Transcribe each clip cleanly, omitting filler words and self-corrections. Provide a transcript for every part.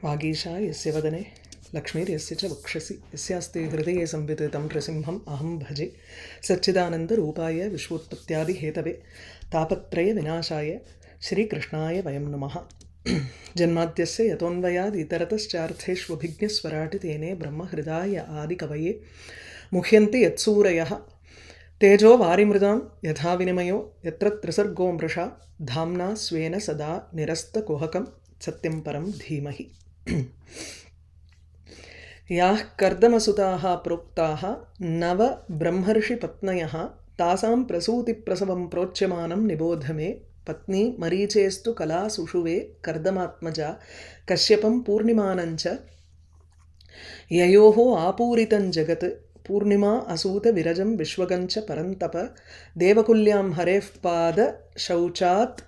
वागीशा यस्य वदने लक्ष्मीर्यस्य च वक्षसि यस्यास्ते हृदये संविदितं नृसिंहम् अहं भजे सच्चिदानन्दरूपाय विश्वोत्पत्त्यादिहेतवे तापत्रयविनाशाय श्रीकृष्णाय वयं नमः। जन्माद्यस्य यतोऽन्वयाद् इतरतश्चार्थेष्वभिज्ञस्वराट् तेने ब्रह्महृदाय आदिकवये मुह्यन्ति यत्सूरयः तेजो वारिमृदां यथा विनिमयो यत्र त्रिसर्गो मृषा धाम्ना स्वेन सदा निरस्तकुहकं सत्यं परं धीमहि। याः कर्दमसुताः प्रोक्ताः नव ब्रह्मर्षिपत्न्यः तासां प्रसूतिप्रसवं प्रोच्यमानं निबोध मे। पत्नी मरीचेस्तु कला सुषुवे कर्दमात्मजा कश्यपं पूर्णिमानञ्च ययोः आपूरितं जगत् पूर्णिमा असूत विरजं विश्वगञ्च परन्तप देवकुल्यां हरेः पाद शौचात्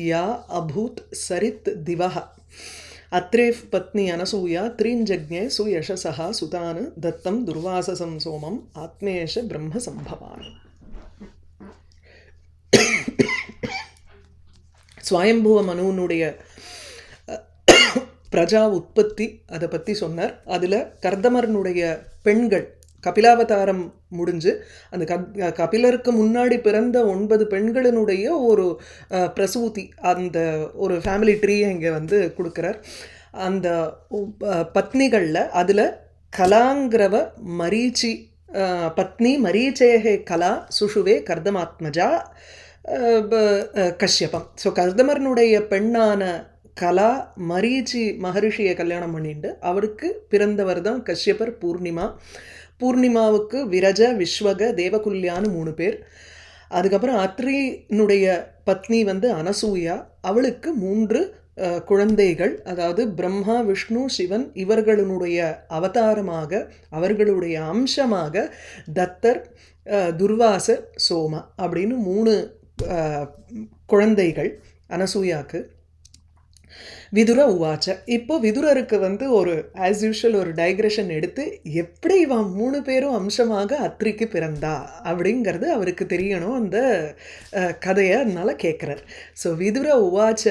या अभूत् सरित् दिवः अत्रेः पत्नी अनसूया त्रीञ्जज्ञे सुयशसः सुतान् दत्तं दुर्वाससं सोमम् आत्मेश ब्रह्मसम्भवान्। ஸ்வயம்புவ மனுனுடைய பிரஜா உற்பத்தி அதை பற்றி சொன்னார். அதில் கர்தமர்னுடைய பெண்கள் கபிலாவதாரம் முடிஞ்சு அந்த கபிலருக்கு முன்னாடி பிறந்த 9 பெண்களினுடைய ஒரு பிரசூதி, அந்த ஒரு ஃபேமிலி ட்ரீயை இங்கே வந்து கொடுக்குறார். அந்த பத்னிகளில் அதில் கலாங்கிறவ மரீச்சி பத்னி மரீச்சேகே கலா சுஷுவே கர்தமாத்மஜா கஷ்யபம். ஸோ கர்தமர்னுடைய பெண்ணான கலா மரீச்சி மகரிஷியை கல்யாணம் பண்ணிட்டு அவருக்கு பிறந்தவர் தான் கஷ்யபர் பூர்ணிமா. பூர்ணிமாவுக்கு விரஜ விஸ்வக தேவகுல்யான்னு 3 பேர். அதுக்கப்புறம் அத்ரியினுடைய பத்னி வந்து அனசூயா, அவளுக்கு 3 குழந்தைகள். அதாவது பிரம்மா விஷ்ணு சிவன் இவர்களுடைய அவதாரமாக அவர்களுடைய அம்சமாக தத்தர் துர்வாசர் சோமா அப்படின்னு 3 குழந்தைகள் அனசூயாக்கு. விதுர உவாச்ச. இப்போ விதுரருக்கு வந்து ஒரு ஆஸ் யூஷுவல் ஒரு டைக்ரெஷன் எடுத்து எப்படி இவன் 3 பேரும் அம்சமாக அத்ரிக்கு பிறந்தா அப்படிங்கிறது அவருக்கு தெரியணும், அந்த கதையை அதனால கேட்குறார். ஸோ விதுர உவாச்ச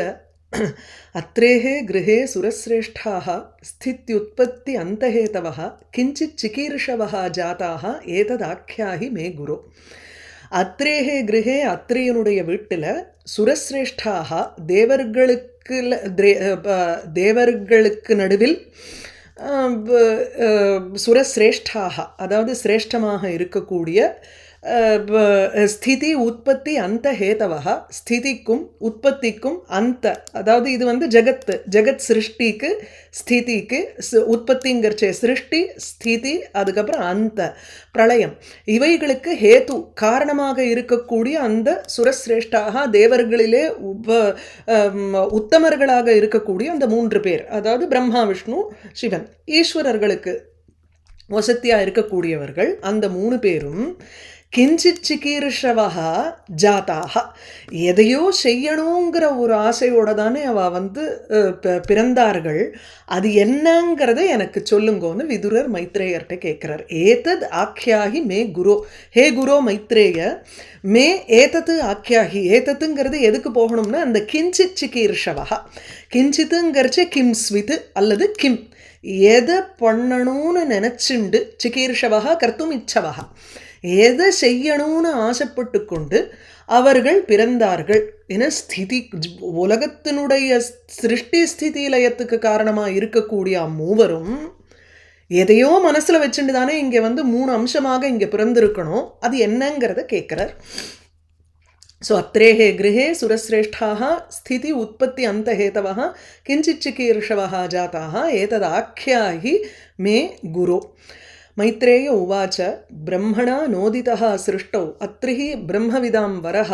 அத்ரேஹே கிருஹே சுரஸ்ரேஷ்டாः ஸ்தித்யுத்பத்தி அந்தஹேதவः கிஞ்சித் சிகீர்ஷவः ஜாதாக ஏததாख्याहि மே குரு. அத்ரேஹே கிருஹே அத்ரியனுடைய வீட்டில் சுரஸ்ரேஷ்டாக தேவர்களுக்கு நடுவில் சுரஸ்ரேஷ்டாக அதாவது சிரேஷ்டமாக இருக்கக்கூடிய ஸ்திதி உற்பத்தி அந்த ஹேதவா, ஸ்திதிக்கும் உற்பத்திக்கும் அந்த, அதாவது இது வந்து ஜெகத் சிருஷ்டிக்கு ஸ்திதிக்கு உற்பத்திங்கிறச்சே சிருஷ்டி ஸ்திதி அதுக்கப்புறம் அந்த பிரளயம் இவைகளுக்கு ஹேது காரணமாக இருக்கக்கூடிய அந்த சுரஸ்ரேஷ்டாக தேவர்களிலே உத்தமர்களாக இருக்கக்கூடிய அந்த 3 பேர், அதாவது பிரம்மா விஷ்ணு சிவன் ஈஸ்வரர்களுக்கு வசத்தியாக இருக்கக்கூடியவர்கள் அந்த 3 பேரும் கிஞ்சித் சிகீர்ஷவஹா ஜாதாக, எதையோ செய்யணுங்கிற ஒரு ஆசையோட தானே அவள் வந்து பிறந்தார்கள். அது என்னங்கிறத எனக்கு சொல்லுங்கன்னு விதுரர் மைத்ரேயர்கிட்ட கேட்குறார். ஏதத் ஆக்யாகி மே குரு. ஹே குரு மைத்ரேய, மே ஏதத்து ஆக்யாகி. ஏதத்துங்கிறது எதுக்கு போகணும்னா அந்த கிஞ்சித் சிகீர்ஷவஹா, கிஞ்சித்துங்கிறச்சே கிம் ஸ்வித் அல்லது கிம், எதை பண்ணணும்னு நினச்சிண்டு சிகீர்ஷவஹா கர்த்தும் இச்சவஹா, எதை செய்யணும்னு ஆசைப்பட்டு கொண்டு அவர்கள் பிறந்தார்கள். என ஸ்திதி உலகத்தினுடைய சிருஷ்டி ஸ்திதி லயத்துக்கு காரணமாக இருக்கக்கூடிய மூவரும் எதையோ மனசில் வச்சுட்டு தானே இங்கே வந்து 3 அம்சமாக இங்கே பிறந்திருக்கணும். அது என்னங்கிறத கேட்குறார். ஸோ அத்ரேஹே கிருஹே சுரஸ்ரேஷ்டாக ஸ்திதி உற்பத்தி அந்த ஹேதவः கிஞ்சித் சிகீர்ஷவः ஜாதாக ஏததாख्याहि மே குரு. मैत्रेय उवाच ब्रह्मणा नोदितः सृष्टौ अत्रिः ब्रह्मविदां वरः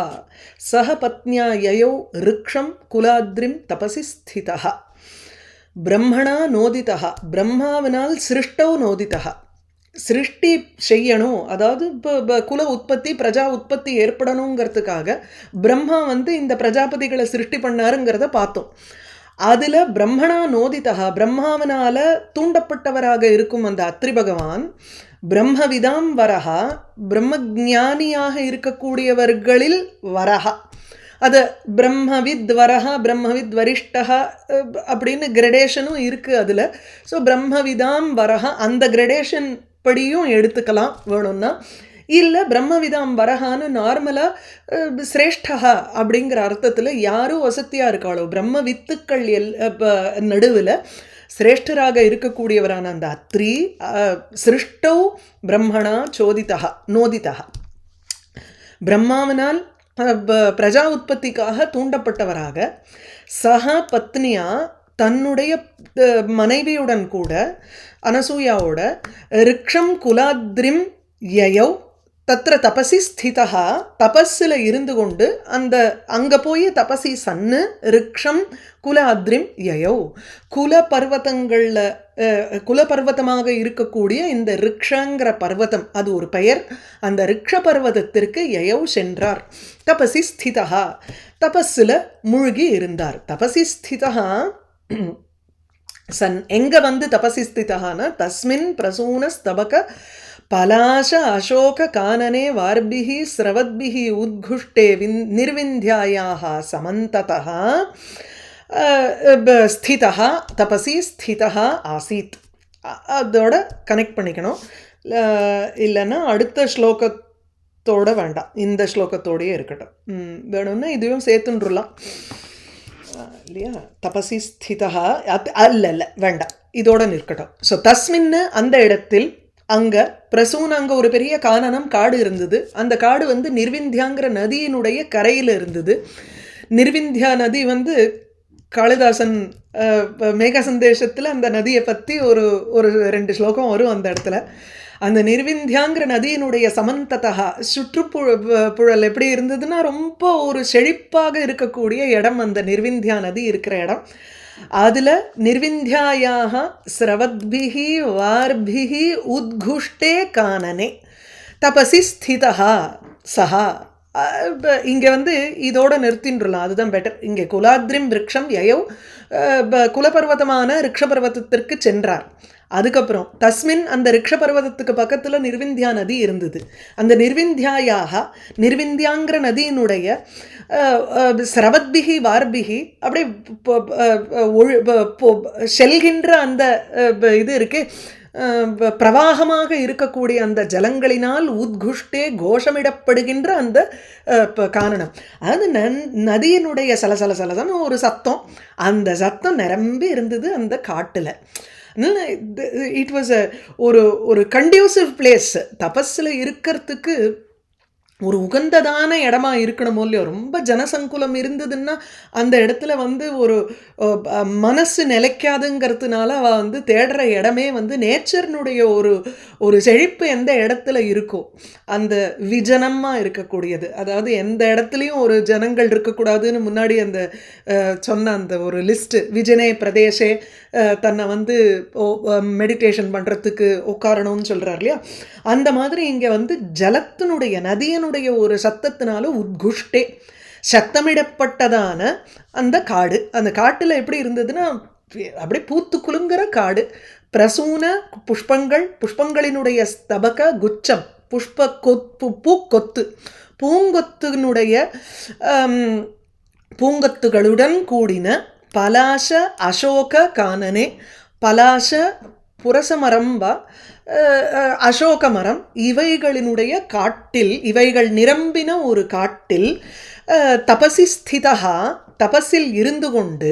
सह पत्न्या ययौ ऋक्षं कुलाद्रिं तपसि स्थितः. ब्रह्मणा नोदितः, ब्रह्माविனால் சிருஷ்டௌ நோதிதः, சிருஷ்டி செய்யணும், அதாவது குல உற்பத்தி பிரஜா உற்பத்தி ஏற்படணுங்கிறதுக்காக பிரம்மா வந்து இந்த பிரஜாபதிகளை சிருஷ்டி பண்ணாருங்கிறத பார்த்தோம். அதில் பிரம்மணா நோதிதா, பிரம்மாவனால் தூண்டப்பட்டவராக இருக்கும் அந்த அத்ரி பகவான் பிரம்மவிதாம் வரஹா, பிரம்ம ஜானியாக இருக்கக்கூடியவர்களில் வரஹா, அது பிரம்மவித் வரஹா பிரம்மவித் வரிஷ்டஹா அப்படின்னு கிரடேஷனும் இருக்குது அதில். ஸோ பிரம்மவிதாம் வரஹா அந்த கிரடேஷன் படியும் எடுத்துக்கலாம் வேணும்னா. இல்லை பிரம்மவிதாம் வரஹான்னு நார்மலாக சிரேஷ்டஹா அப்படிங்கிற அர்த்தத்தில் யாரும் வசதியாக இருக்காளோ பிரம்ம வித்துக்கள் நடுவில் சிரேஷ்டராக இருக்கக்கூடியவரான அந்த அத்ரி சிருஷ்டௌ பிரம்மணா சோதிதா நோதிதா பிரம்மாவினால் பிரஜா உற்பத்திக்காக தூண்டப்பட்டவராக சக பத்னியா தன்னுடைய மனைவியுடன் கூட அனசூயாவோட ரிக்ஷம் குலாத்ரிம் யயௌ தத்ர தபசி ஸ்திதா தபஸில் இருந்து கொண்டு அந்த அங்கே போய் தபசி சன்னு ரிக்ஷம் குலாத்ரிம் யயௌ குல பர்வதங்களில் குலபர்வதமாக இருக்கக்கூடிய இந்த ரிக்ஷங்கிற பர்வதம் அது ஒரு பெயர். அந்த ரிக்ஷ பர்வதத்திற்கு யயௌ சென்றார். தபசி ஸ்திதா தபஸில் மூழ்கி இருந்தார். தபசி ஸ்திதா சன் எங்கே வந்து தபசி ஸ்திதான்னா தஸ்மின் பிரசூன ஸ்தபக பலாச அசோக கானனே வார்பிஹி ஸ்ரவத்பிஹி உத்குஷ்டே நிர்விந்தியாயாஹ சமந்ததஹ ஸ்திதஹ தபசி ஸ்திதஹ ஆசீத். அதோட கனெக்ட் பண்ணிக்கணும். இல்லைன்னா அடுத்த ஸ்லோகத்தோட வேண்டாம், இந்த ஸ்லோகத்தோடையே இருக்கட்டும். வேணும்னா இதுவும் சேர்த்துன்றலாம் இல்லையா. தபசி ஸ்திதா அல்ல வேண்டாம், இதோட நிற்கட்டும். ஸோ தஸ்மின்னு அந்த இடத்தில் அங்கே பிரசூன் அங்கே ஒரு பெரிய கானனம் காடு இருந்தது. அந்த காடு வந்து நிர்விந்தியாங்கிற நதியினுடைய கரையில் இருந்தது. நிர்விந்தியா நதி வந்து காளிதாசன் மேக சந்தேஷத்தில் அந்த நதியை பற்றி ஒரு 2 ஸ்லோகம் வரும் அந்த இடத்துல. அந்த நிர்விந்தியாங்கிற நதியினுடைய சமந்ததா சுற்றுப்புழல் எப்படி இருந்ததுன்னா ரொம்ப ஒரு செழிப்பாக இருக்கக்கூடிய இடம் அந்த நிர்விந்தியா நதி இருக்கிற இடம். அதில் நிர்விந்தியாயாக ஸ்ரவத்பிஹி வார்பிஹி உத்குஷ்டே கானனே தபசி ஸ்திதா சஹா. இங்கே வந்து இதோட நிறுத்தின்றலாம், அதுதான் பெட்டர். இங்கே குலாத்ரிம் ரிக்ஷம் யயௌ குலபர்வதமான ரிக்ஷபர்வதத்திற்கு சென்றார். அதுக்கப்புறம் தஸ்மின் அந்த ரிக்ஷபர்வதத்துக்கு பக்கத்தில் நிர்விந்தியா நதி இருந்தது. அந்த நிர்விந்தியாயாக நிர்விந்தியாங்கிற நதியினுடைய ஸ்ரவத்பிஹி வார்பிஹி அப்படியே செல்கின்ற அந்த இது இருக்கு பிரவாகமாக இருக்கக்கூடிய அந்த ஜலங்களினால் உத்குஷ்டே கோஷமிடப்படுகின்ற அந்த காரணம். அது நதியினுடைய சலசலசலன்னு ஒரு சத்தம், அந்த சத்தம் நிரம்பி இருந்தது அந்த காட்டில். இட் வாஸ் ஒரு கண்டியூசிவ் பிளேஸ். தபஸில் இருக்கிறதுக்கு ஒரு உகந்ததான இடமா இருக்கணுமோ இல்லையோ. ரொம்ப ஜனசங்குலம் இருந்ததுன்னா அந்த இடத்துல வந்து ஒரு மனசு நிலைக்காதுங்கிறதுனால அவள் வந்து தேடுற இடமே வந்து நேச்சர்னுடைய ஒரு செழிப்பு எந்த இடத்துல இருக்கோ அந்த விஜனமாக இருக்கக்கூடியது. அதாவது எந்த இடத்துலையும் ஒரு ஜனங்கள் இருக்கக்கூடாதுன்னு முன்னாடி அந்த சொன்ன அந்த ஒரு லிஸ்ட்டு விஜனே பிரதேசே தன்னை வந்து மெடிடேஷன் பண்ணுறதுக்கு உட்காரணும்னு சொல்கிறார் இல்லையா. அந்த மாதிரி இங்கே வந்து ஜலத்தினுடைய நதியனுடைய ஒரு சத்தத்தினால உத்குஷ்டே சத்தமிடப்பட்டதான அந்த காடு. அந்த காட்டில் எப்படி இருந்ததுன்னா அப்படியே பூத்து குலுங்குற காடு. பிரசூன புஷ்பங்களினுடைய ஸ்தபக குச்சம் பூங்கொத்து பூங்கொத்தினுடைய பூங்கொத்துகளுடன் கூடின பலாச அசோக கானனே. பலாச புரசமரம் வா அசோக மரம் இவைகளினுடைய காட்டில், இவைகள் நிரம்பின ஒரு காட்டில் தபசி ஸ்திதா தபஸில் இருந்து கொண்டு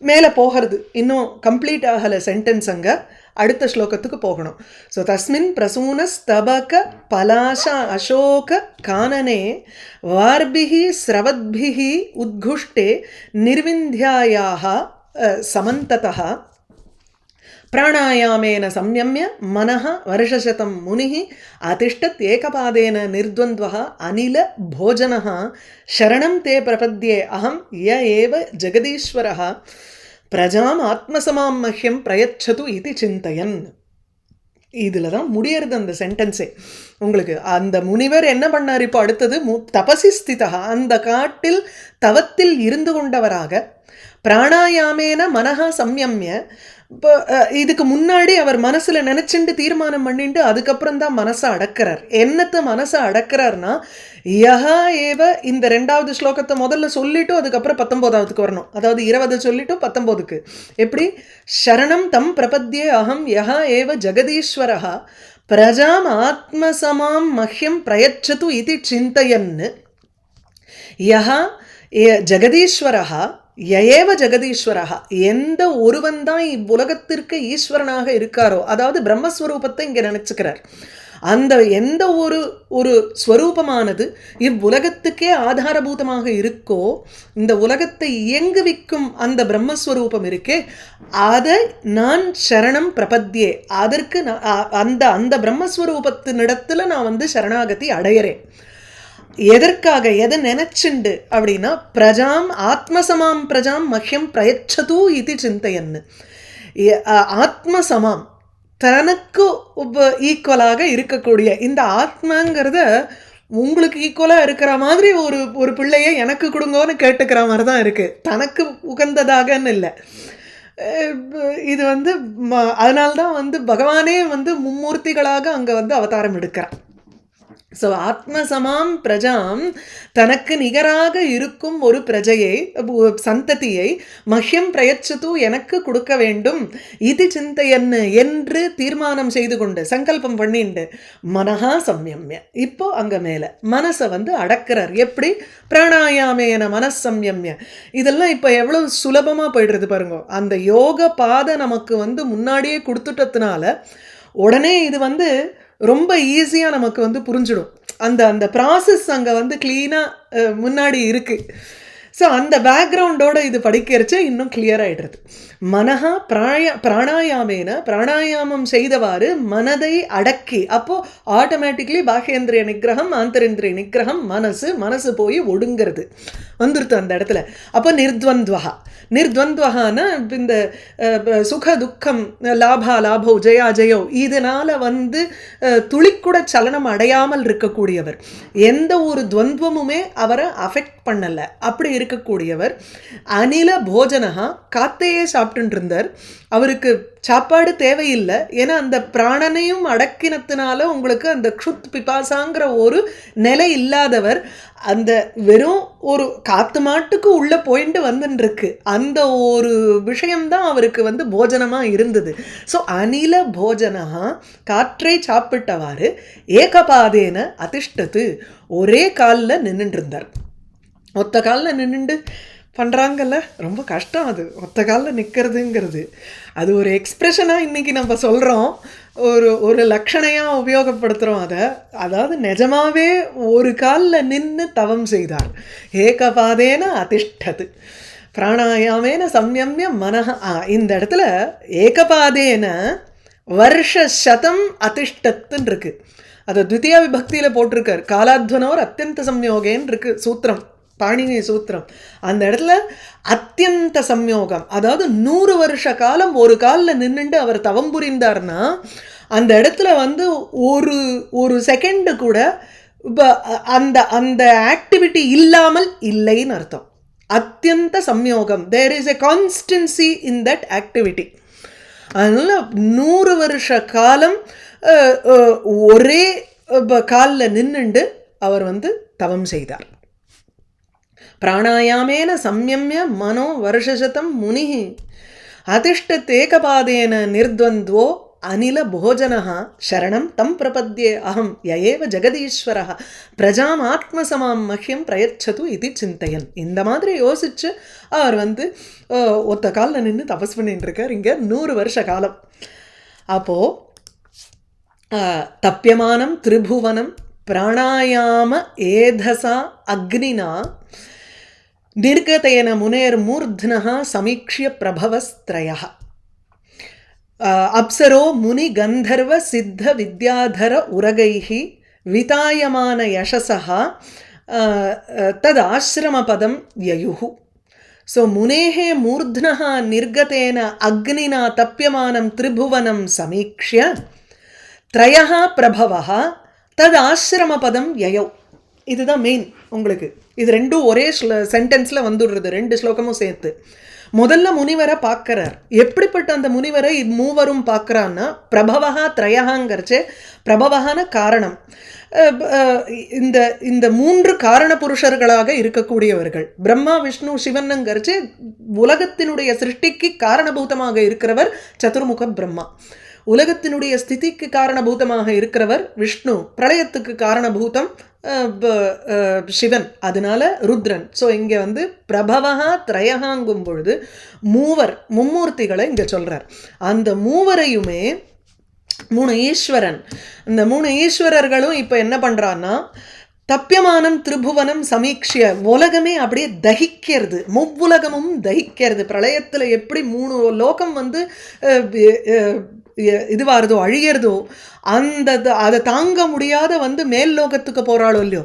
மேலே போகிறது. இன்னும் கம்ப்ளீட் ஆகலை சென்டென்ஸ், அங்கே அடுத்த ஸ்லோகத்துக்கு போகணும். ஸோ தஸ்மின் பிரசூன ஸ்தபக பலாச அசோக கானனே வார்பிஹி ஸ்ரவத்பிஹி உத்குஷ்டே நிர்விந்தியாயாக சமந்ததா பிராணாயாமேன சம்யம்ய மனஹ வருஷசதம் முனிः அதிஷ்டத் ஏகபாதேன நிர்த்வந்த்வः அனில போஜனः சரணம் தே பிரபத்யே அகம் ய ஏவ ஜெகதீஸ்வரः பிரஜாம் ஆத்மசமாம் மஹ்யம் பிரயச்சது இது சிந்தயன். இதில் தான் முடியறது அந்த சென்டென்ஸே உங்களுக்கு. அந்த முனிவர் என்ன பண்ணார் இப்போ அடுத்தது? தபசி ஸ்திதா அந்த காட்டில் தவத்தில் இருந்து கொண்டவராக பிராணாயாமேன மனஹா சம்யம்ய இப்போ இதுக்கு முன்னாடி அவர் மனசில் நினச்சிண்டு தீர்மானம் பண்ணிட்டு அதுக்கப்புறம் தான் மனசை அடக்கிறார். என்னத்தை மனசை அடக்கிறார்னா, யஹா ஏவ இந்த 2வது ஸ்லோகத்தை முதல்ல சொல்லிட்டு அதுக்கப்புறம் 19வதுக்கு வரணும். அதாவது 20 சொல்லிட்டு 19க்கு எப்படி சரணம் தம் பிரபத்யே அகம் யஹா ஏவ ஜெகதீஸ்வரஹ பிரஜாம் ஆத்மசமாம் மஹ்யம் பிரயச்சது இது சிந்தையன்னு யஹா ஜெகதீஸ்வரஹா யஏவ ஜெகதீஸ்வரஹா எந்த ஒருவன் தான் இவ்வுலகத்திற்கு ஈஸ்வரனாக இருக்காரோ, அதாவது பிரம்மஸ்வரூபத்தை இங்கே நினச்சிக்கிறார். அந்த எந்த ஒரு ஸ்வரூபமானது இவ்வுலகத்துக்கே ஆதாரபூதமாக இருக்கோ, இந்த உலகத்தை இயங்குவிக்கும் அந்த பிரம்மஸ்வரூபம் இருக்கே, அதை நான் சரணம் பிரபத்யே, அதற்கு அந்த அந்த பிரம்மஸ்வரூபத்தினிடத்தில் நான் சரணாகதி அடையிறேன். எதற்காக, எதை நினைச்சுண்டு அப்படின்னா, பிரஜாம் ஆத்மசமாம் பிரஜாம் மஹ்யம் பிரயச்சது இது சிந்தையன்னு. ஆத்மசமாம் தனக்கு ஈக்குவலாக இருக்கக்கூடிய இந்த ஆத்மாங்கிறத உங்களுக்கு ஈக்குவலாக இருக்கிற மாதிரி ஒரு பிள்ளையை எனக்கு கொடுங்கோன்னு கேட்டுக்கிற மாதிரி தான் இருக்குது. தனக்கு உகந்ததாகன்னு இல்லை. இது அதனால்தான் பகவானே மும்மூர்த்திகளாக அங்கே அவதாரம் எடுக்கிறார். ஸோ ஆத்மசமாம் பிரஜாம் தனக்கு நிகராக இருக்கும் ஒரு பிரஜையை சந்ததியை மஹ்யம் பிரயச்சது எனக்கு கொடுக்க வேண்டும் இது சிந்தையன்னு என்று தீர்மானம் செய்து கொண்டு சங்கல்பம் பண்ணிண்டு மனஹா சம்யம்ய. இப்போ அங்கே மேலே மனசை அடக்கிறார். எப்படி பிராணாயாமேன மனசம்யம்ய. இதெல்லாம் இப்போ எவ்வளோ சுலபமாக போய்டுறது பாருங்க. அந்த யோக பாதை நமக்கு முன்னாடியே கொடுத்துட்டதுனால உடனே இது ரொம்ப ஈஸியாக நமக்கு புரிஞ்சிடும். அந்த ப்ராசஸ் அங்கே க்ளீனாக முன்னாடி இருக்குது. ஸோ அந்த பேக்ரவுண்டோடு இது படிக்கிறச்சே இன்னும் கிளியர் ஆகிடுறது. மனஹா பிராணாயாமேன பிராணாயாமம் செய்தவாறு மனதை அடக்கி, அப்போது ஆட்டோமேட்டிக்லி பாஹ்யேந்திரிய நிகிரகம் ஆந்தரேந்திரிய நிகிரகம் மனசு போய் ஒடுங்கிறது வந்துருத்து அந்த இடத்துல. அப்போ நிர்த்வந்த்வஹான இந்த சுக துக்கம் லாபோ ஜெயா ஜெயோ இதனால் துளிக்கூட சலனம் அடையாமல் இருக்கக்கூடியவர், எந்த ஒரு துவந்துவமுமே அவரை அஃபெக்ட் பண்ணலை, அப்படி இருக்கக்கூடியவர். அனில போஜனஹா காத்தையே சாப்பிட்டு இருந்தார். அவருக்கு சாப்பாடு தேவையில்லை. ஏன்னா அந்த பிராணனையும் அடக்கினத்தினால உங்களுக்கு அந்த க்ஷுத் பிபாசாங்கிற ஒரு நிலை இல்லாதவர். அந்த வெறும் ஒரு காத்து மாட்டுக்கு உள்ளே போயிட்டு வந்துருக்கு. அந்த ஒரு விஷயம்தான் அவருக்கு போஜனமாக இருந்தது. ஸோ அனில போஜனஹா காற்றை சாப்பிட்டவாறு ஏகபாதேன அதிஷ்டத்து ஒரே காலில் நின்றுட்டு இருந்தார். ஒத்த காலில் நின்றுண்டு பண்ணுறாங்கல்ல, ரொம்ப கஷ்டம் அது ஒத்த காலில் நிற்கிறதுங்கிறது. அது ஒரு எக்ஸ்ப்ரெஷனாக இன்றைக்கி நம்ம சொல்கிறோம், ஒரு லக்ஷணையாக உபயோகப்படுத்துகிறோம் அதை. அதாவது நிஜமாகவே ஒரு காலில் நின்று தவம் செய்தார். ஏகபாதேன அதிஷ்டது பிராணாயாமேன சம்யம்ய மனஹ. இந்த இடத்துல ஏகபாதேன வருஷசதம் அதிஷ்டத்துன்னு இருக்குது. அதை த்விதியா விபக்தியில் போட்டிருக்கார். காலாத்வனோர் அத்தியந்த சம்யோகேன்னு இருக்குது சூத்திரம், பாணினி சூத்திரம். அந்த இடத்துல அத்தியந்த சம்யோகம், அதாவது 100 வருஷ காலம் ஒரு காலில் நின்றுண்டு அவர் தவம் புரிந்தார்னா அந்த இடத்துல ஒரு செகண்டு கூட அந்த அந்த ஆக்டிவிட்டி இல்லாமல் இல்லைன்னு அர்த்தம். அத்தியந்த சம்யோகம், there is a constancy in that activity. அதனால் 100 வருஷ காலம் ஒரே காலில் நின்றுண்டு அவர் தவம் செய்தார். பிராணாயாமேன சம்யம்ய மனோ வருஷசதம் முனி அதிஷ்டத்தேகபாதேன நிர்த்வந்த்வோ அனில போஜனஹா சரணம் தம் பிரபத்யே அகம் யஏவ ஜெகதீஸ்வரஹ பிரஜாம் ஆத்மசமாம் மஹ்யம் பிரயச்சது இது சிந்தையன். இந்த மாதிரி யோசிச்சு அவர் ஒத்த காலில் நின்று தபஸ் பண்ணிட்டு இருக்கார் இங்கே 100 வருஷ காலம். அப்போது தப்பியமானம் திரிபுவனம் பிராணாயாம ஏதசா அக்னினா நிர்கதேன முனேர் மூர்த்னஹ சமீக்ஷ்ய பிரபவஸ்த்ரயஹ அப்சரோ முனி கந்தர்வ சித்த வித்யாதர உரகைஹி விதாயமான யசஸஹ தத் ஆசிரமபதம் யயுஹு. ஸோ முனேஹே மூர்த்னஹ நிர்கதேன அக்னினா தப்பியமானம் திரிபுவனம் சமீக்ஷ்ய த்ரயஹ பிரபவஹ தத் ஆசிரமபதம் யயௌ. இதுதான் மெயின் உங்களுக்கு. இது ரெண்டும் ஒரே சென்டென்ஸில் வந்துடுறது, 2 ஸ்லோகமும் சேர்த்து. முதல்ல முனிவரை பார்க்கிறார். எப்படிப்பட்ட அந்த முனிவரை மூவரும் பார்க்கறான்னா, பிரபவஹா திரயஹாங்கிறச்சே, பிரபவஹான காரணம். இந்த இந்த 3 காரண புருஷர்களாக இருக்கக்கூடியவர்கள். பிரம்மா விஷ்ணு சிவன்ங்கிறச்சே உலகத்தினுடைய சிருஷ்டிக்கு காரணபூதமாக இருக்கிறவர் சதுர்முக பிரம்மா. உலகத்தினுடைய ஸ்திதிக்கு காரணபூதமாக இருக்கிறவர் விஷ்ணு. பிரளயத்துக்கு காரணபூதம் சிவன், அதனால ருத்ரன். ஸோ இங்கே வந்து பிரபவஹா திரயஹாங்கும் பொழுது மூவர், மும்மூர்த்திகளை இங்கே சொல்றார். அந்த மூவரையுமே 3 ஈஸ்வரன், இந்த 3 ஈஸ்வரர்களும் இப்போ என்ன பண்ணுறான்னா, தப்பியமானம் திரிபுவனம் சமீக்ஷிய, உலகமே அப்படியே தகிக்கிறது, முவ்வுலகமும் தகிக்கிறது. பிரளயத்தில் எப்படி 3 லோகம் வந்து இதுவாகிறதோ அழியறதோ, அதை தாங்க முடியாத வந்து மேல் லோகத்துக்கு போகிறாளோ இல்லையோ,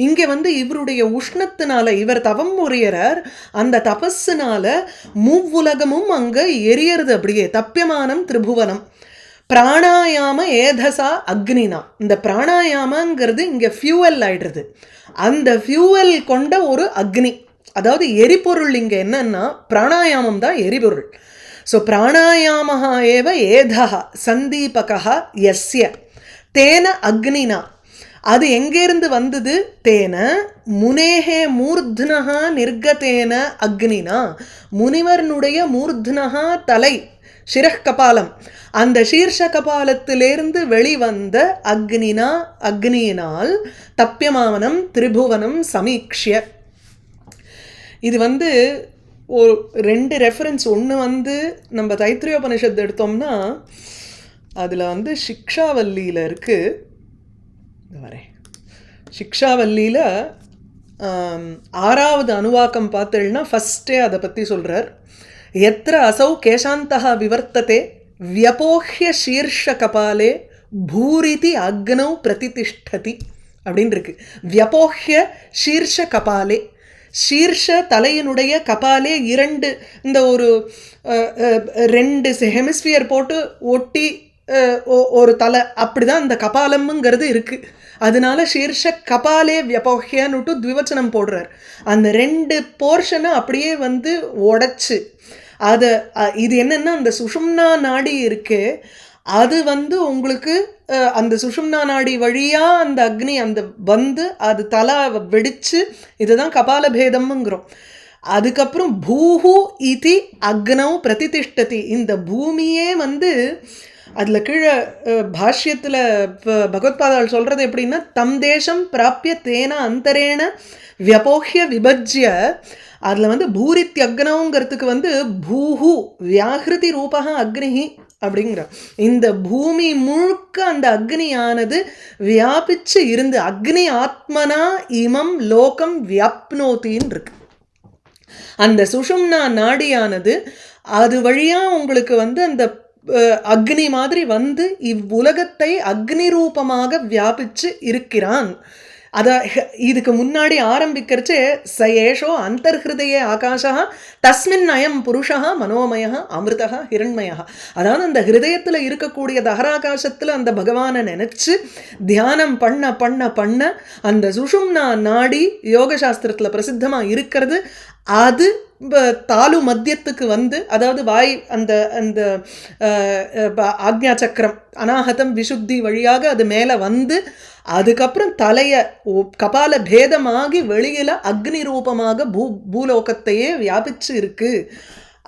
இங்கே வந்து இவருடைய உஷ்ணத்தினால, இவர் தவம் முறையறார், அந்த தபஸுனால மூவுலகமும் அங்கே எரியறது. அப்படியே தப்பியமானம் திரிபுவனம். பிராணாயாம ஏதசா அக்னினா, இந்த பிராணாயாமங்கிறது இங்கே ஃபியூவல் ஆயிடுறது. அந்த ஃபியூவல் கொண்ட ஒரு அக்னி, அதாவது எரிபொருள். இங்கே என்னன்னா பிராணாயாமம் தான் எரிபொருள். ஸோ பிராணாயாமஹா ஏவ ஏதா சந்தீபகா யஸ்ய தேன அக்னினா, அது எங்கேருந்து வந்தது? தேன முனேகே மூர்த்னஹா நிர்கதேன அக்னினா, முனிவர்னுடைய மூர்த்னஹா தலை, சிரஹ் கபாலம், அந்த சீர்ஷ கபாலத்திலிருந்து வெளிவந்த அக்னினா, அக்னியினால் தப்பியமானம் திரிபுவனம் சமீக்ஷிய. இது வந்து ஒரு 2 ரெஃபரன்ஸ். ஒன்று வந்து நம்ம தைத்திரியோபனிஷத்து எடுத்தோம்னா அதில் வந்து சிக்ஷாவல்லியில் இருக்குது. வரேன், சிக்ஷாவல்லியில் 6வது அணுவாக்கம் பார்த்தேன்னா ஃபஸ்ட்டே அதை பற்றி சொல்கிறார். எத்திர அசௌ கேசாந்தஹ விவர்த்ததே வியபோஹ்ய சீர்ஷ கபாலே பூரிதி அக்னௌ பிரதிதிஷ்டதி அப்படின்னு இருக்கு. வியபோஹ்ய சீர்ஷ கபாலே, சீர்ஷ தலையினுடைய கபாலே 2 இந்த ஒரு 2 ஹெமிஸ்பியர் போட்டு ஒட்டி ஒரு தலை, அப்படிதான் அந்த கபாலம்ங்கிறது இருக்கு. அதனால சீர்ஷ கபாலே வியபோஹ்யன்னுட்டு த்விவச்சனம் போடுறார். அந்த 2 போர்ஷனை அப்படியே வந்து உடைச்சு அதை, இது என்னன்னா அந்த சுஷும்னா நாடி இருக்கு, அது வந்து உங்களுக்கு அந்த சுஷும்னா நாடி வழியாக அந்த அக்னி அந்த வந்து அது தலை வெடிச்சு, இதுதான் கபால பேதம்ங்கிறோம். அதுக்கப்புறம் பூஹு இதி அக்னௌ பிரதிதிஷ்டதி, இந்த பூமியே வந்து அதில் கீழே பாஷ்யத்தில் பகவத்பாதால் சொல்கிறது எப்படின்னா, தம் தேசம் பிராப்பிய தேன அந்தரேண வியபோஹ்ய விபஜ்ய, அதில் வந்து பூரித்தி அக்னவுங்கிறதுக்கு வந்து பூஹு வியாகிருதி ரூபக அக்னிஹி அப்படிங்கிற, இந்த பூமி முழுக்க அந்த அக்னியானது வியாபிச்சு இருந்து, அக்னி ஆத்மனா இமம் லோகம் வியாப்னோத்தின்னு இருக்கு. அந்த சுஷும்னா நாடியானது அது வழியாக உங்களுக்கு வந்து அந்த அக்னி மாதிரி வந்து இவ்வுலகத்தை அக்னி ரூபமாக வியாபிச்சு இருக்கிறான். அதை இதுக்கு முன்னாடி ஆரம்பிக்கிறச்சே சயேஷோ அந்தர்ஹிருதயே ஆகாஷா தஸ்மின் அயம் புருஷா மனோமயா அமிர்தா ஹிரண்மயா, அதாவது அந்த ஹிருதயத்தில் இருக்கக்கூடிய தஹராகாசத்தில் அந்த பகவானை நினச்சி தியானம் பண்ண பண்ண பண்ண அந்த சுஷும்னா நாடி யோகசாஸ்திரத்தில் பிரசித்தமாக இருக்கிறது. அது தாலு மத்தியத்துக்கு வந்து, அதாவது வாய் அந்த அந்த ஆக்ஞா சக்கரம் அனாஹதம் விசுத்தி வழியாக அது மேலே வந்து, அதுக்கப்புறம் தலையை கபால பேதமாகி வெளியில் அக்னி ரூபமாக பூலோகத்தையே வியாபிச்சு இருக்கு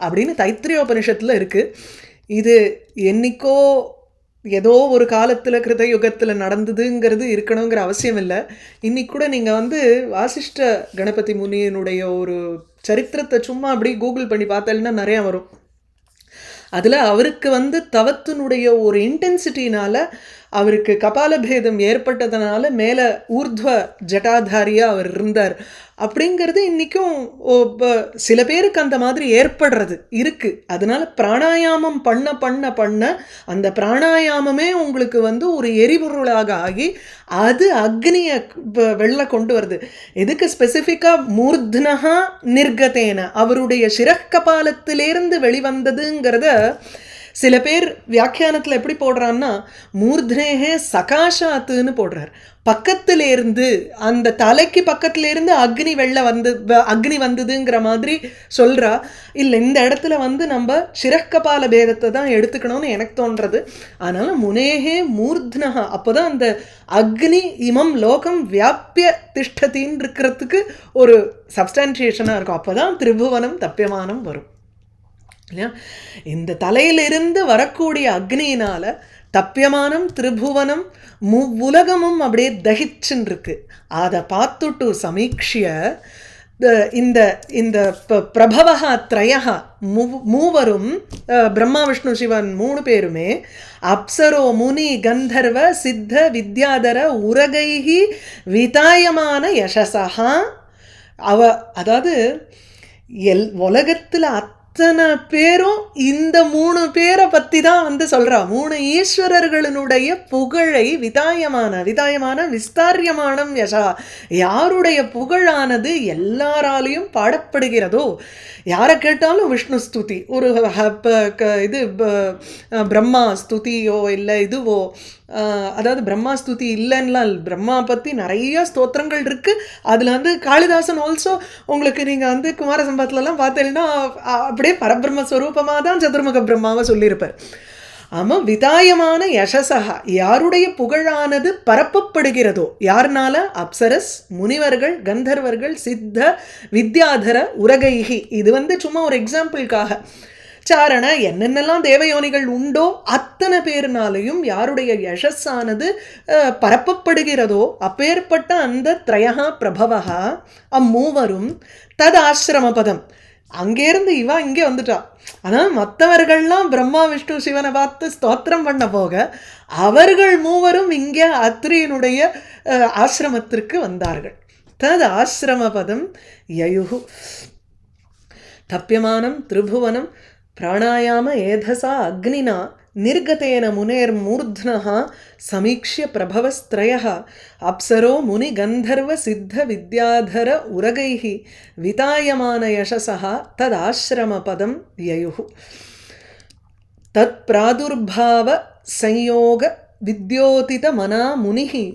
அப்படின்னு தைத்திரியோபனிஷத்தில் இருக்குது. இது என்னைக்கோ ஏதோ ஒரு காலத்தில் கிருதயுகத்தில் நடந்ததுங்கிறது இருக்கணுங்கிற அவசியம் இல்லை. இன்னைக்கு கூட நீங்கள் வந்து வாசிஷ்ட கணபதி முனியினுடைய ஒரு சரித்திரத்தை சும்மா அப்படி கூகுள் பண்ணி பார்த்தேன்னா நிறையா வரும். அதில் அவருக்கு வந்து தவத்தினுடைய ஒரு இன்டென்சிட்டினால் அவருக்கு கபாலபேதம் ஏற்பட்டதுனால மேலே ஊர்த்வ ஜட்டாதாரியாக அவர் இருந்தார் அப்படிங்கிறது இன்றைக்கும் சில பேருக்கு அந்த மாதிரி ஏற்படுறது இருக்குது. அதனால் பிராணாயாமம் பண்ண பண்ண பண்ண அந்த பிராணாயாமமே உங்களுக்கு வந்து ஒரு எரிபொருளாக ஆகி அது அக்னியை வெளில கொண்டு வருது. எதுக்கு ஸ்பெசிஃபிக்காக மூர்த்னஹா நிர்கதேன, அவருடைய சிரக்கபாலத்திலேருந்து வெளிவந்ததுங்கிறத சில பேர் வியாக்கியானத்தில் எப்படி போடுறான்னா மூர்த்னேகே சகாஷாத்துன்னு போடுறார். பக்கத்திலேருந்து, அந்த தலைக்கு பக்கத்திலேருந்து அக்னி வந்ததுங்கிற மாதிரி சொல்கிறா. இல்லை, இந்த இடத்துல நம்ம சிரக்கபால பேதத்தை தான் எடுத்துக்கணும்னு எனக்கு தோன்றது. அதனால் முனேகே மூர்த்னஹா, அப்போ தான் அந்த அக்னி இமம் லோகம் வியாபிய திஷ்டத்தின்னு இருக்கிறதுக்கு ஒரு சப்ஸ்டான்சியேஷனாக இருக்கும். அப்போ தான் திரிபுவனம் தப்பியமானம் வரும் இல்லையா? இந்த தலையிலிருந்து வரக்கூடிய அக்னியினால் தப்பியமானம் திரிபுவனம் உலகமும் அப்படியே தகிச்சுன்னு இருக்கு. அதை பார்த்துட்டு சமீக்ஷிய இந்த இந்த பிரபவா த்ரயா மூவரும், பிரம்மா விஷ்ணு சிவன் 3 பேருமே அப்சரோ முனி கந்தர்வ சித்த வித்யாதர உரகைஹி விதாயமான யசசா. அதாவது உலகத்தில் அத்தனை பேரும் இந்த 3 பேரை பற்றி தான் சொல்கிறா. 3 ஈஸ்வரர்களினுடைய புகழை விதாயமான விஸ்தாரியமானம் யசா, யாருடைய புகழானது எல்லாராலையும் பாடப்படுகிறதோ, யாரை கேட்டாலும் விஷ்ணு ஸ்துதி, ஒரு இது பிரம்மா ஸ்துதியோ இல்லை இதுவோ, அதாவது பிரம்மா ஸ்துதி இல்லைன்னா, பிரம்மா பற்றி நிறைய ஸ்தோத்திரங்கள் இருக்குது. அதில் காளிதாசன் ஆல்சோ உங்களுக்கு நீங்கள் குமார சம்பவத்துலலாம் பார்த்தீங்கன்னா அப்படியே பரபிரம்மஸ்வரூபமாக தான் சதுர்முக பிரம்மாவை சொல்லியிருப்பார். ஆமாம், விதாயமான யசசா, யாருடைய புகழானது பரப்பப்படுகிறதோ, யாருனால? அப்சரஸ், முனிவர்கள், கந்தர்வர்கள், சித்த வித்யாதர உரகைஹி. இது சும்மா ஒரு எக்ஸாம்பிளுக்காக. சாரண, என்னென்னலாம் தேவயோனிகள் உண்டோ அத்தனை பேருனாலையும் யாருடைய யசஸானது பரப்பப்படுகிறதோ அப்பேற்பட்ட அந்த திரயா பிரபவா அம்மூவரும் தது ஆசிரம பதம். அங்கேருந்து இவா இங்கே வந்துட்டா. ஆனால் மற்றவர்கள்லாம் பிரம்மா விஷ்ணு சிவனை பார்த்து ஸ்தோத்திரம் பண்ண போக அவர்கள் மூவரும் இங்கே அத்ரியினுடைய ஆசிரமத்திற்கு வந்தார்கள். தது ஆசிரம பதம் யயுகு தப்பியமானம் திரிபுவனம் பிராணாயாம ஏதசா அக்னினா நிர்கதேன முனேர்மூர்த்னஹ சமீக்ஷ்ய பிரபவஸ்த்ரயः அப்சரோ முனி கந்தர்வ சித்த வித்யாதர உரகைஹி விதாயமான யசஸः ததாசிரம பதம் யயுஹு. தத் பிராதுர்பாவ சம்யோக வித்யோதித மனா முனிஹி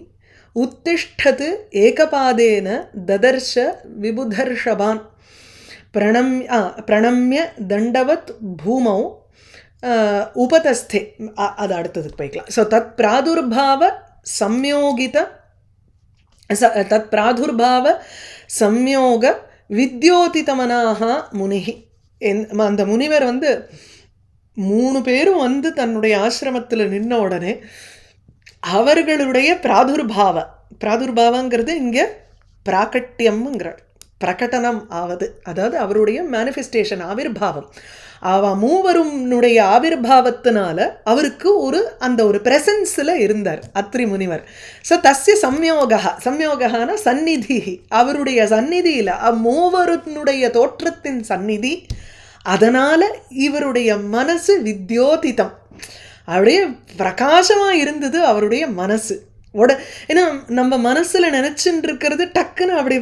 உத்திஷ்டத் ஏகபாதேன ததர்ஷ விபுதர்ஷபான் பிரணம்ய தண்டவத் பூமௌ உபதஸ்தே. அது அடுத்ததுக்கு போய்க்கலாம். ஸோ தத் பிராதுர்பாவ சம்யோக வித்யோதிதமனாக முனிகி. அந்த முனிவர் 3 பேரும் தன்னுடைய ஆசிரமத்தில் நின்ன உடனே அவர்களுடைய பிராதுர்பாவங்கிறது இங்கே பிராகட்டியம்ங்கிறார், பிரகடனம் ஆவது, அதாவது அவருடைய மேனிஃபெஸ்டேஷன், ஆவிர்பாவம். மூவருடைய ஆவிர்பாவத்தினால அவருக்கு ஒரு பிரசன்ஸில் இருந்தார் அத்ரி முனிவர். ஸோ தஸ்ய சம்யோகான சந்நிதி, அவருடைய சந்நிதியில் மூவருடைய தோற்றத்தின் சந்நிதி. அதனால் இவருடைய மனசு வித்யோதிதம், அப்படியே பிரகாசமாக இருந்தது அவருடைய மனசு. ஏன்னா நம்ம மனசில் நினச்சின்னு இருக்கிறது டக்குன்னு அப்படி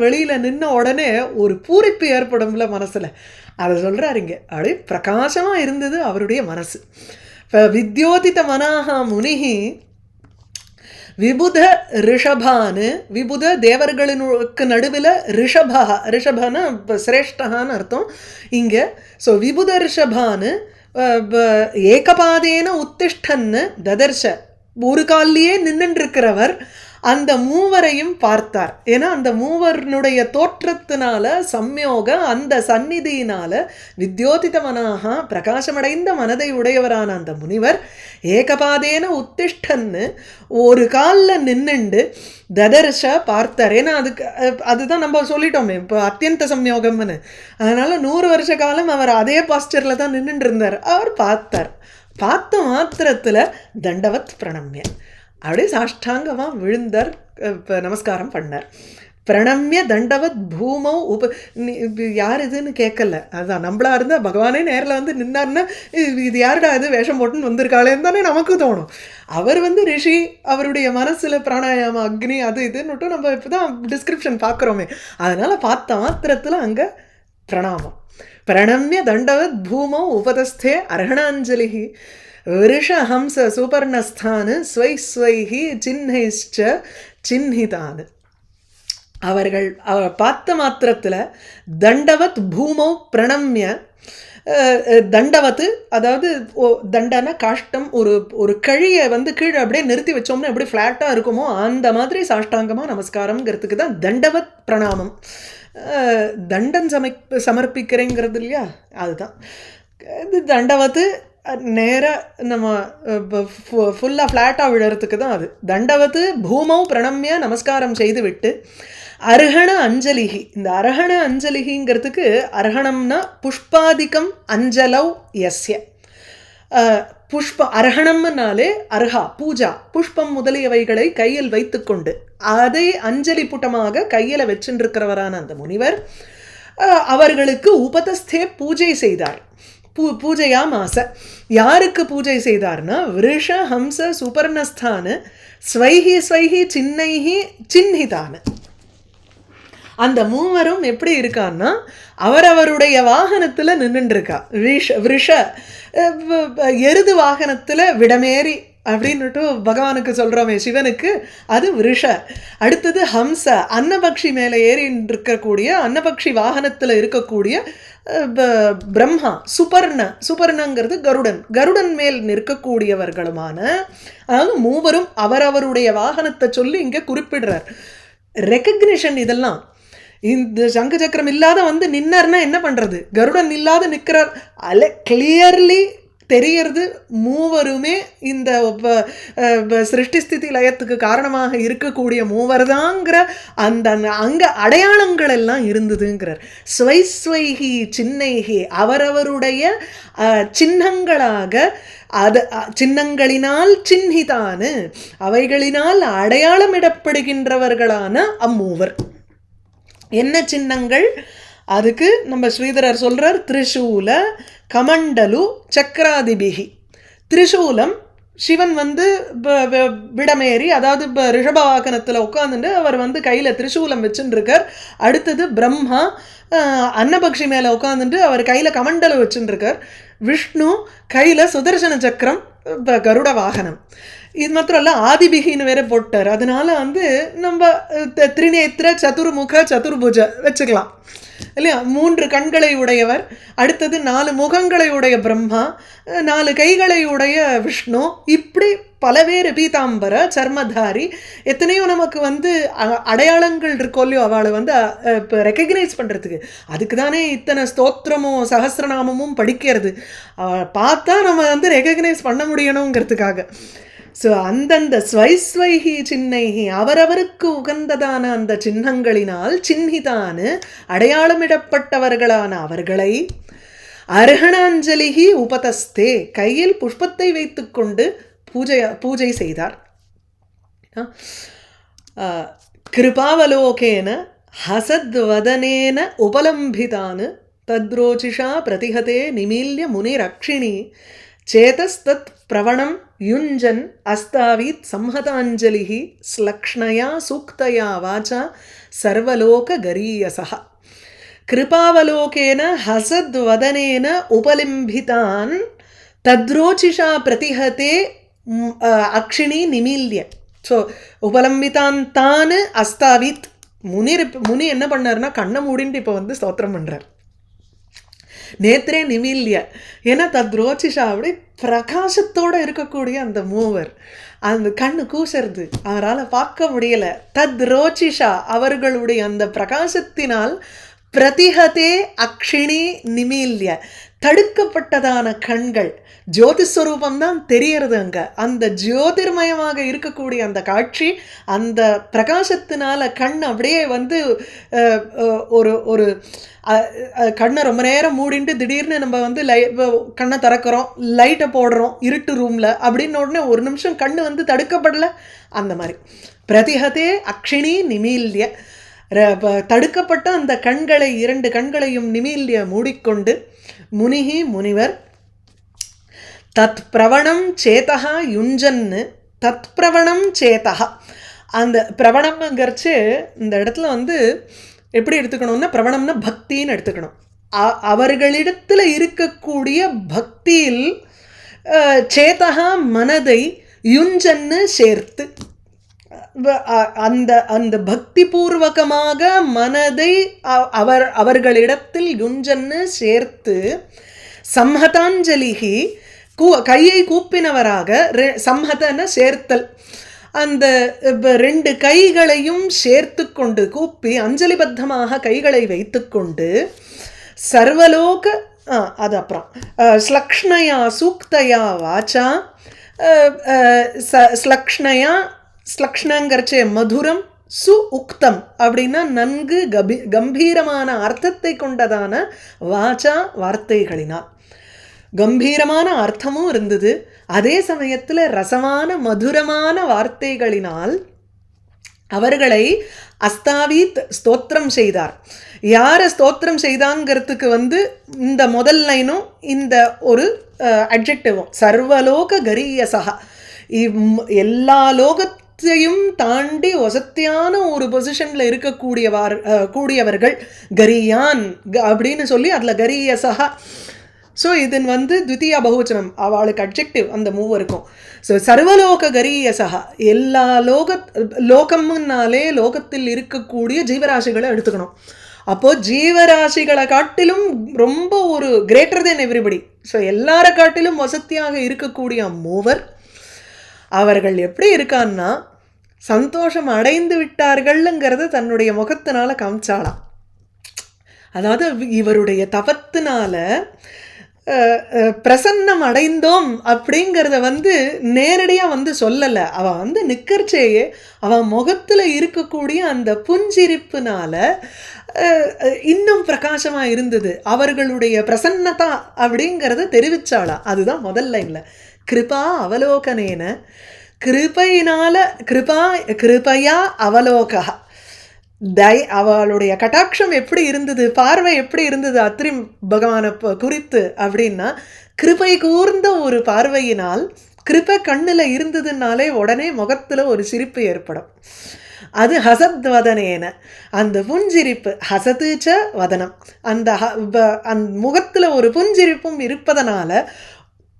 வெளியில் நின்ன உடனே ஒரு பூரிப்பு ஏற்படும்ல மனசில், அதை சொல்கிறாருங்க. அப்படியே பிரகாசமாக இருந்தது அவருடைய மனசு. இப்போ வித்யோதித மனாக முனிகி விபுத ரிஷபான்னு, விபுத தேவர்களுக்கு நடுவில் ரிஷபனா சிரேஷ்டகான்னு அர்த்தம் இங்கே. ஸோ விபுத ரிஷபான்னு ஏகபாதேன உத்திஷ்டன்னு ததர்ஷ, ஒரு காலிலேயே நின்றுருக்கிறவர் அந்த மூவரையும் பார்த்தார். ஏன்னா அந்த மூவருடைய தோற்றத்தினால சம்யோக, அந்த சந்நிதியினால வித்யோதிதமனாக பிரகாசமடைந்த மனதை உடையவரான அந்த முனிவர் ஏகபாதேன உத்திஷ்டன்னு ஒரு காலில் நின்றுண்டு ததர்ஷ பார்த்தார். ஏன்னா அதுதான் நம்ம சொல்லிட்டோமே இப்போ அத்தியந்த சம்யோகம்னு. அதனால் 100 வருஷ காலம் அவர் அதே பாஸ்டரில் தான் நின்றுட்டு இருந்தார். அவர் பார்த்தார். பார்த்த மாத்திரத்தில் தண்டவத் பிரணம்ய, அப்படியே சாஷ்டாங்கமாக விழுந்தார், நமஸ்காரம் பண்ணார். பிரணம்ய தண்டவத் பூமௌ யார் இதுன்னு கேட்கல. அதுதான் நம்மளா இருந்தால் பகவானே நேரில் நின்னார்னா இது யாருடா இது வேஷம் போட்டுன்னு வந்திருக்காளேன்னு தானே நமக்கு தோணும். அவர் ரிஷி, அவருடைய மனசில் பிராணாயாமம் அக்னி அது இதுன்னுட்டும் நம்ம இப்போ தான் டிஸ்கிரிப்ஷன் பார்க்குறோமே. அதனால் பார்த்த மாத்திரத்தில் அங்கே பிரணாமம். பிரணம்ய தண்டவத் பூமௌ உபதஸ்தே அர்ஹணாஞ்சலிः விருஷஹம்ச சுபர்ணஸ்தான் ஸ்வை ஸ்வைஹி சின்னைஷ்ச சின்ஹிதான். அவர்கள் பார்த்த மாத்திரத்தில் தண்டவத் பூமௌ பிரணம்ய, தண்டவத்து அதாவது தண்டன காஷ்டம், ஒரு கழியை வந்து கீழே அப்படியே நிறுத்தி வச்சோம்னா எப்படி ஃப்ளாட்டாக இருக்குமோ அந்த மாதிரி சாஷ்டாங்கமாக நமஸ்காரங்கிறதுக்கு தான் தண்டவத் பிரணாமம். தண்டன் சமர்ப்பிக்கிறேங்கிறது இல்லையா, அதுதான் இது தண்டவத்து. நேராக நம்ம ஃபுல்லாக ஃப்ளாட்டாக விழுறதுக்கு தான் அது தண்டவத்து. பூமௌ பிரணம்ய நமஸ்காரம் செய்து விட்டு அர்ஹண அஞ்சலிகி. இந்த அர்ஹண அஞ்சலிகிங்கிறதுக்கு அர்ஹணம்னா புஷ்பாதிக்கம் அஞ்சலவ் யஸ்ய. புஷ்ப அர்ஹணம்னாலே அர்ஹா பூஜா, புஷ்பம் முதலியவைகளை கையில் வைத்துக்கொண்டு அதை அஞ்சலி புட்டமாக கையில் வச்சுருக்கிறவரான அந்த முனிவர் அவர்களுக்கு உபதஸ்தே பூஜை செய்தார். பூஜையா மாச யாருக்கு பூஜை செய்தார்னா விருஷ ஹம்ச சுபர்ணஸ்தான ஸ்வைஹி ஸ்வைஹி சின்னைஹி சின்ஹிதான. அந்த மூவரும் எப்படி இருக்கான்னா அவரவருடைய வாகனத்தில் நின்றுருக்கா. விருஷ எருது வாகனத்தில் விடமேறி அப்படின்னுட்டு பகவானுக்கு சொல்கிறோமே சிவனுக்கு, அது விருஷ. அடுத்தது ஹம்ச அன்னபக்ஷி மேலே ஏறி இருக்கக்கூடிய அன்னபக்ஷி வாகனத்தில் இருக்கக்கூடிய பிரம்மா. சுபர்ணங்கிறது கருடன். கருடன் மேல் நிற்கக்கூடியவர்களுமான, அதாவது மூவரும் அவரவருடைய வாகனத்தை சொல்லி இங்கே குறிப்பிடுறார். ரெக்கக்னிஷன் இதெல்லாம். இந்த சங்கு சக்கரம் இல்லாத வந்து நின்னார்னா என்ன பண்ணுறது, கருடன் இல்லாத நிற்கிறார். கிளியர்லி தெரியறது மூவருமே இந்த சிருஷ்டி ஸ்திதி லயத்துக்கு காரணமாக இருக்கக்கூடிய மூவர் தாங்கிற அந்த அங்கே அடையாளங்கள் எல்லாம் இருந்ததுங்கிறார். ஸ்வைஸ்வைஹி சின்னைஹி அவரவருடைய சின்னங்களாக, அது சின்னங்களினால் சின்ஹிதானு அவைகளினால் அடையாளமிடப்படுகின்றவர்களான அம்மூவர். என்ன சின்னங்கள்? அதுக்கு நம்ம ஸ்ரீதரர் சொல்கிறார், திரிசூல கமண்டலு சக்கராதிபிகி. திரிசூலம் சிவன் வந்து விடமேறி, அதாவது ரிஷப வாகனத்தில் உட்காந்துட்டு அவர் வந்து கையில் திரிசூலம் வச்சுருக்கார். அடுத்தது பிரம்மா அன்னபக்ஷி மேலே உட்காந்துட்டு அவர் கையில் கமண்டலம் வச்சுருக்கார். விஷ்ணு கையில் சுதர்சன சக்கரம், கருட வாகனம். இது மாத்திரம் இல்லை, ஆதிபிகின்னு வேற போட்டார். அதனால வந்து நம்ம திரிநேத்திர சதுர்முக சதுர்புஜ வச்சுக்கலாம் இல்லையா. 3 கண்களை உடையவர். அடுத்தது 4 முகங்களை உடைய பிரம்மா, 4 கைகளை உடைய விஷ்ணு. இப்படி பலவேறு பீதாம்பர சர்மதாரி, எத்தனையோ நமக்கு வந்து அடையாளங்கள் இருக்கோ இல்லையோ அவளை வந்து இப்போ ரெக்கக்னைஸ் பண்ணுறதுக்கு. அதுக்கு தானே இத்தனை ஸ்தோத்திரமும் சஹஸ்ரநாமமும் படிக்கிறது. பார்த்தா நம்ம வந்து ரெக்கக்னைஸ் பண்ண முடியணுங்கிறதுக்காக. ஸோ அந்தந்த ஸ்வைஸ்வைஹி சின்னைஹி அவரவருக்கு உகந்ததான அந்த சின்னங்களினால் சின்ஹிதானு அடையாளமிடப்பட்டவர்களான அவர்களை அர்ஹணாஞ்சலிஹி உபதஸ்தே கையில் புஷ்பத்தை வைத்துக்கொண்டு பூஜை செய்தார். கிருபாவலோகேன ஹசத்வதனேன உபலம்பிதான் தத்ரோச்சிஷா பிரதிஹதே நிமீல்ய முனிரக்ஷிணி சேதஸ்தத் பிரவணம் யுஞ்சன் அஸ்தாவீத் சம்ஹதாஞ்சலிஹி ஸ்லக்ஷ்ணயா சூக்தயா வாச்சா சர்வலோக கரீயசஹ. கிருபாவலோகேன ஹசத்வதனேன உபலிம்பிதான் தத்ரோச்சிஷா பிரதிஹதே அக்ஷிணி நிமீல்ய. ஸோ உபலம்பிதான் தான் அஸ்தாவீத். முனி என்ன பண்ணார்னா கண்ணை மூடின்ட்டு இப்போ வந்து ஸ்தோத்திரம் பண்ணுறார். நேத்திரே நிமில்ய, ஏன்னா தத்ரோச்சிஷா அப்படி பிரகாசத்தோடு இருக்கக்கூடிய அந்த மூவர், அந்த கண்ணு கூசறது, அவரால் பார்க்க முடியலை. தத்ரோச்சிஷா அவர்களுடைய அந்த பிரகாசத்தினால் பிரதிஹதே அக்ஷிணி நிமீல்ய தடுக்கப்பட்டதான கண்கள், ஜோதிஸ்வரூபம்தான் தெரியறது அங்கே. அந்த ஜோதிர்மயமாக இருக்கக்கூடிய அந்த காட்சி, அந்த பிரகாசத்தினால கண் அப்படியே வந்து ஒரு கண்ணை ரொம்ப நேரம் மூடிட்டு திடீர்னு நம்ம வந்து கண்ணை திறக்கிறோம், லைட்டை போடுறோம் இருட்டு ரூமில் அப்படின்னு உடனே ஒரு நிமிஷம் கண்ணு வந்து தடுக்கப்படலை. அந்த மாதிரி பிரதிஹதே அக்ஷினி நிமீல்ய தடுக்கப்பட்ட அந்த கண்களை, 2 கண்களையும் நிமீல்ய மூடிக்கொண்டு முனிஹி முனிவர் தத் பிரவணம் சேதா யுஞ்சன்னு. தத் பிரவணம் சேதா, அந்த பிரவணம்ங்கிறச்சு இந்த இடத்துல வந்து எப்படி எடுத்துக்கணும்னா பிரவணம்னா பக்தின்னு எடுத்துக்கணும். அவர்களிடத்தில் இருக்கக்கூடிய பக்தியில் சேதகா மனதை யுஞ்சன்னு சேர்த்து அந்த அந்த பக்தி பூர்வகமாக மனதை அவர்களிடத்தில் யுஞ்சன்னு சேர்த்து சம்ஹதாஞ்சலிகி கையை கூப்பினவராக சம்ஹதன சேர்த்தல் அந்த ரெண்டு கைகளையும் சேர்த்து கொண்டு கூப்பி அஞ்சலிபத்தமாக கைகளை வைத்துக்கொண்டு சர்வலோக அது அப்புறம் ஸ்லக்ஷ்ணயா சூக்தயா வாச்சா ஸ்லக்ஷ்ணயா ஸ்லக்ஷ்ணங்கர்ச்சே மதுரம் சு உக்தம் அப்படின்னா நன்கு கம்பீரமான அர்த்தத்தை கொண்டதான வாச்சா வார்த்தைகளினால் கம்பீரமான அர்த்தமும் இருந்தது, அதே சமயத்தில் ரசமான மதுரமான வார்த்தைகளினால் அவர்களை அஸ்தாவீத் ஸ்தோத்திரம் செய்தார். யாரை ஸ்தோத்திரம் செய்தாங்கிறதுக்கு இந்த முதல் லைனும் இந்த ஒரு அட்ஜெக்டிவும் சர்வலோக கரியசகா, எல்லா லோகத்தையும் தாண்டி வசத்தியான ஒரு பொசிஷனில் கூடியவர்கள் கரியான் அப்படின்னு சொல்லி அதில் கரியசகா. ஸோ இதன் த்விதீயா பகுவச்சனம் அவளுக்கு அட்ஜெக்டிவ் அந்த மூவருக்கும். ஸோ சர்வலோக கரியசகா, எல்லா லோகம்னாலே லோகத்தில் இருக்கக்கூடிய ஜீவராசிகளை எடுத்துக்கணும். அப்போது ஜீவராசிகளை காட்டிலும் ரொம்ப ஒரு கிரேட்டர் தென் எவ்ரிபடி, ஸோ எல்லாரை காட்டிலும் வசதியாக இருக்கக்கூடிய மூவர் அவர்கள் எப்படி இருக்கான்னா சந்தோஷம் அடைந்து விட்டார்கள்ங்கிறத தன்னுடைய முகத்தினால காமிச்சாலாம். அதாவது இவருடைய தவத்தினால பிரசன்னம் அடைந்தோம் அப்படிங்கிறத நேரடியாக சொல்லலை. அவன் நிற்கிறச்சேயே அவன் முகத்தில் இருக்கக்கூடிய அந்த புஞ்சிரிப்புனால இன்னும் பிரகாசமாக இருந்தது. அவர்களுடைய பிரசன்னதா அப்படிங்கிறத தெரிவிச்சாளா. அதுதான் முதல் லைனில் கிருபா அவலோகனேன, கிருபையினால கிருபையா அவலோகா, அவளுடைய கட்டாட்சம் எப்படி இருந்தது, பார்வை எப்படி இருந்தது அத்ரி பகவானை குறித்து அப்படின்னா கிருபை கூர்ந்த ஒரு பார்வையினால், கிருபை கண்ணில் இருந்ததுனாலே உடனே முகத்தில் ஒரு சிரிப்பு ஏற்படும். அது ஹசத் வதனேன, அந்த புஞ்சிரிப்பு ஹசதுச்ச வதனம், அந்த முகத்தில் ஒரு புஞ்சிரிப்பும் இருப்பதனால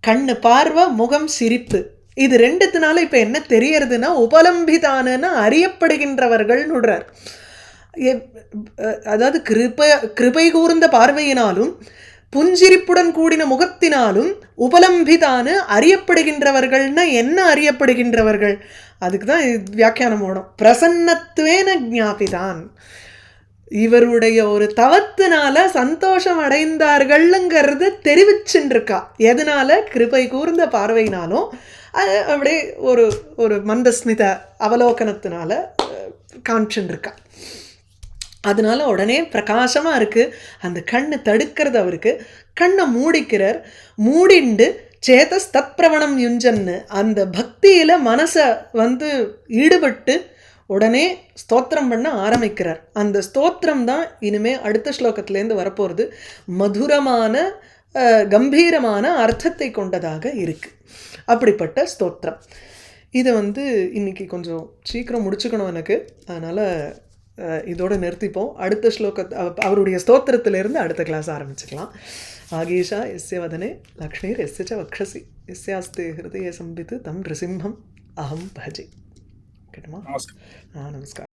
கண்ணு பார்வை முகம் சிரிப்பு, இது ரெண்டுத்தினால இப்போ என்ன தெரியறதுன்னா உபலம்பிதானன்னு அறியப்படுகின்றவர்கள்னுடுறார். அதாவது கிருபை கூர்ந்த பார்வையினாலும் புஞ்சிரிப்புடன் கூடின முகத்தினாலும் உபலம்பிதானு அறியப்படுகின்றவர்கள்னா என்ன அறியப்படுகின்றவர்கள், அதுக்கு தான் வியாக்கியானம் ஓடும். பிரசன்னத்வேன ஞாபிதான், இவருடைய ஒரு தவத்தினால சந்தோஷம் அடைந்தார்கள்ங்கிறது தெரிவிச்சுருக்கா. எதனால? கிருபை கூர்ந்த பார்வையினாலும் அப்படியே ஒரு ஒரு மந்தஸ்மித அவலோகனத்தினால காமிச்சுருக்கா. அதனால உடனே பிரகாசமாக இருக்குது. அந்த கண்ணை தடுக்கிறது அவருக்கு. கண்ணை மூடிக்கிறார். மூடிண்டு சேதஸ் தத் பிரவணம் யுஞ்சன்னு அந்த பக்தியில் மனசை ஈடுபட்டு உடனே ஸ்தோத்திரம் பண்ண ஆரம்பிக்கிறார். அந்த ஸ்தோத்திரம் தான் இனிமே அடுத்த ஸ்லோகத்திலேருந்து வரப்போகிறது. மதுரமான கம்பீரமான அர்த்தத்தை கொண்டதாக இருக்குது. அப்படிப்பட்ட ஸ்தோத்திரம் இதை இன்றைக்கி கொஞ்சம் சீக்கிரம் முடிச்சுக்கணும் எனக்கு, அதனால் இதோடு நிறுத்திப்போம். அடுத்த ஸ்லோகத்தை அவருடைய ஸ்தோத்திரத்திலிருந்து அடுத்த கிளாஸ் ஆரம்பிச்சுக்கலாம். ஆகேஷா எஸ்ய வதனே லக்ஷ்மீர் எஸ்ய ச வக்ஷசி எஸ்யாஸ்தே ஹிருதய சம்பித்து தம் நிருசிம்ஹம் அஹம் பஜே. கேட்டுமா? நமஸ்காரம்.